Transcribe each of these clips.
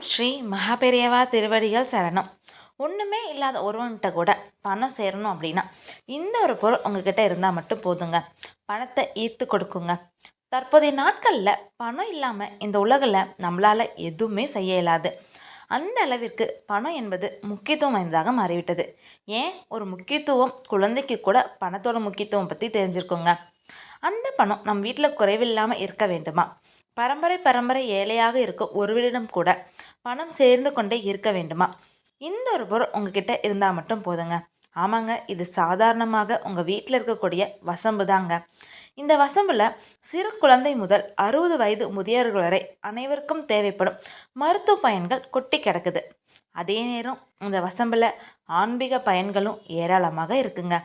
ஸ்ரீ மகாபெரியவா திருவடிகள் சரணம். ஒன்றுமே இல்லாத ஒருவன்கிட்ட கூட பணம் சேரணும் அப்படின்னா இந்த ஒரு பொருள் உங்ககிட்ட இருந்தால் மட்டும் போதுங்க. பணத்தை ஈர்த்து கொடுக்குங்க. தற்போதைய நாட்களில் பணம் இல்லாமல் இந்த உலகில் நம்மளால் எதுவுமே செய்ய இயலாது. அந்த அளவிற்கு பணம் என்பது முக்கியத்துவம் வாய்ந்ததாக மாறிவிட்டது. ஏன் ஒரு முக்கியத்துவம் குழந்தைக்கு கூட பணத்தோட முக்கியத்துவம் பற்றி தெரிஞ்சிருக்குங்க. அந்த பணம் நம் வீட்டில் குறைவில்லாமல் இருக்க வேண்டுமா? பரம்பரை ஏழையாக இருக்கும் ஒருவரிடம் கூட பணம் சேர்ந்து கொண்டே இருக்க வேண்டுமா? இந்த ஒரு பொருள் உங்ககிட்ட இருந்தால் மட்டும் போதுங்க. ஆமாங்க, இது சாதாரணமாக உங்கள் வீட்டில் இருக்கக்கூடிய வசம்பு தாங்க. இந்த வசம்பில் சிறு குழந்தை முதல் 60 வயது முதியவர்கள் வரை அனைவருக்கும் தேவைப்படும் மருத்துவ பயன்கள் கொட்டி கிடக்குது. அதே நேரம் இந்த வசம்பில் ஆன்மீக பயன்களும் ஏராளமாக இருக்குங்க.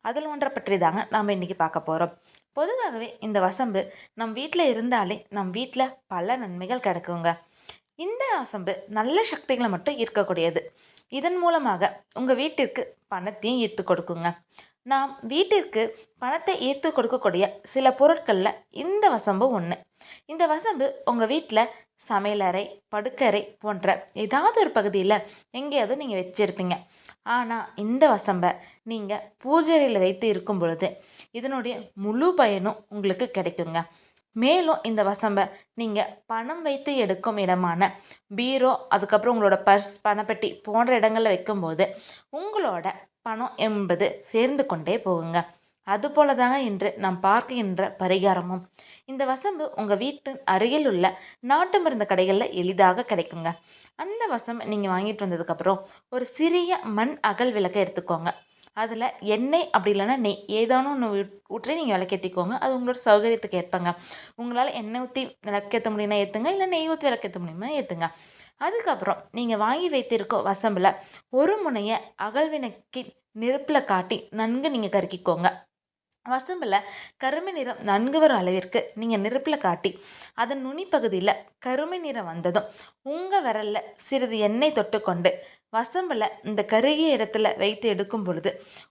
அதில் ஒன்றை பற்றி தாங்க நாம் இன்றைக்கி பார்க்க போகிறோம். பொதுவாகவே இந்த வசம்பு நம் வீட்டில் இருந்தாலே நம் வீட்டில் பல நன்மைகள் கிடைக்குங்க. இந்த வசம்பு நல்ல சக்திகளை மட்டும் ஈர்க்கக்கூடியது. இதன் மூலமாக உங்கள் வீட்டிற்கு பணத்தையும் ஈர்த்து கொடுக்குங்க. நாம் வீட்டிற்கு பணத்தை ஈர்த்து கொடுக்கக்கூடிய சில பொருட்களில் இந்த வசம்பு ஒன்று. இந்த வசம்பு உங்கள் வீட்டில் சமையலறை, படுக்கறை போன்ற ஏதாவது ஒரு பகுதியில் எங்கேயாவது நீங்கள் வச்சுருப்பீங்க. ஆனால் இந்த வசம்பை நீங்கள் பூஜையில் வைத்து இருக்கும் பொழுது இதனுடைய முழு பயனும் உங்களுக்கு கிடைக்குங்க. மேலும் இந்த வசம்பை நீங்கள் பணம் வைத்து எடுக்கும் இடமான பீரோ, அதுக்கப்புறம் உங்களோட பர்ஸ், பணப்பெட்டி போன்ற இடங்களில் வைக்கும்போது உங்களோட பணம் என்பது சேர்ந்து கொண்டே போகுங்க. அதுபோல தாங்க இன்று நாம் பார்க்கின்ற பரிகாரமும். இந்த வசம்பு உங்கள் வீட்டின் அருகில் உள்ள நாட்டு மருந்து கடைகளில் எளிதாக கிடைக்குங்க. அந்த வசம்பு நீங்கள் வாங்கிட்டு வந்ததுக்கப்புறம் ஒரு சிறிய மண் அகல் விளக்கை எடுத்துக்கோங்க. அதில் எண்ணெய் அப்படி இல்லைன்னா நெய் ஏதானும் ஒன்று ஊற்றி நீங்கள் விளக்கேற்றிக்கோங்க. அது உங்களோட சௌகரியத்துக்கு ஏற்பங்க. உங்களால் எண்ணெய் ஊற்றி விளக்கேற்ற முடியும்னா ஏற்றுங்க, இல்லை நெய் ஊற்றி விளக்கேற்ற முடியுமா ஏற்றுங்க. அதுக்கப்புறம் நீங்கள் வாங்கி வைத்திருக்க வசம்பில் ஒரு முனையை அகல்விளக்கி நெருப்பில் காட்டி நன்கு நீங்கள் கருக்கிக்கோங்க. வசம்பில் கருமை நிறம் நன்கு வரும் அளவிற்கு நீங்கள் நெருப்பில் காட்டி அதன் நுனிப்பகுதியில் கருமை நிறம் வந்ததும் உங்கள் விரலில் சிறிது எண்ணெய் தொட்டுக்கொண்டு வசம்பில் இந்த கருகிய இடத்துல வைத்து எடுக்கும் பொழுது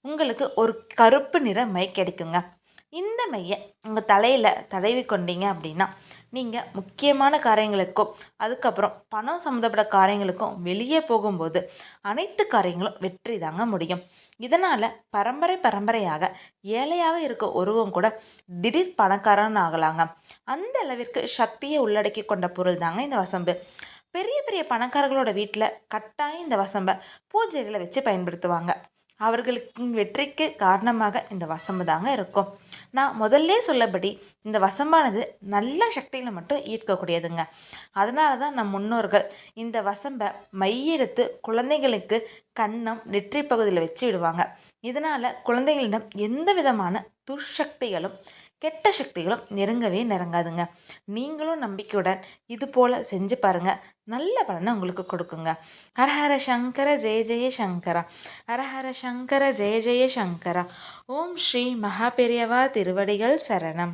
உங்களுக்கு ஒரு கருப்பு நிற மை கிடைக்குங்க. இந்த மையை உங்கள் தலையில் தடவி கொண்டீங்க அப்படின்னா நீங்கள் முக்கியமான காரியங்களுக்கும் அதுக்கப்புறம் பணம் சம்மந்தப்பட்ட காரியங்களுக்கும் வெளியே போகும்போது அனைத்து காரியங்களும் வெற்றி தாங்க முடியும். இதனால் பரம்பரையாக ஏழையாக இருக்க ஒருவன் கூட திடீர் பணக்காரன் ஆகலாங்க. அந்த அளவிற்கு சக்தியை உள்ளடக்கி கொண்ட பொருள் தாங்க இந்த வசம்பு. பெரிய பணக்காரர்களோட வீட்டில் கட்டாயம் இந்த வசம்பை பூஜைகளை வச்சு பயன்படுத்துவாங்க. அவர்களுக்கு வெற்றிக்கு காரணமாக இந்த வசம்பு தாங்க இருக்கும். நான் முதல்ல சொல்லபடி இந்த வசம்பானது நல்ல சக்திகளை மட்டும் ஈர்க்கக்கூடியதுங்க. அதனால தான் நம் முன்னோர்கள் இந்த வசம்பை மையெடுத்து குழந்தைகளுக்கு கன்னம் நெற்றி பகுதியில் வச்சு விடுவாங்க. இதனால் குழந்தைகளிடம் எந்த விதமான துர்சக்திகளும் கெட்ட சக்திகளும் நெருங்காதுங்க. நீங்களும் நம்பிக்கையுடன் இது போல் செஞ்சு பாருங்கள். நல்ல பலனை உங்களுக்கு கொடுக்குங்க. ஹரஹர சங்கர ஜெய ஜெய சங்கரா. ஹரஹர சங்கர ஜெய ஜெய சங்கரா. ஓம் ஸ்ரீ மகாபெரியவா திருவடிகள் சரணம்.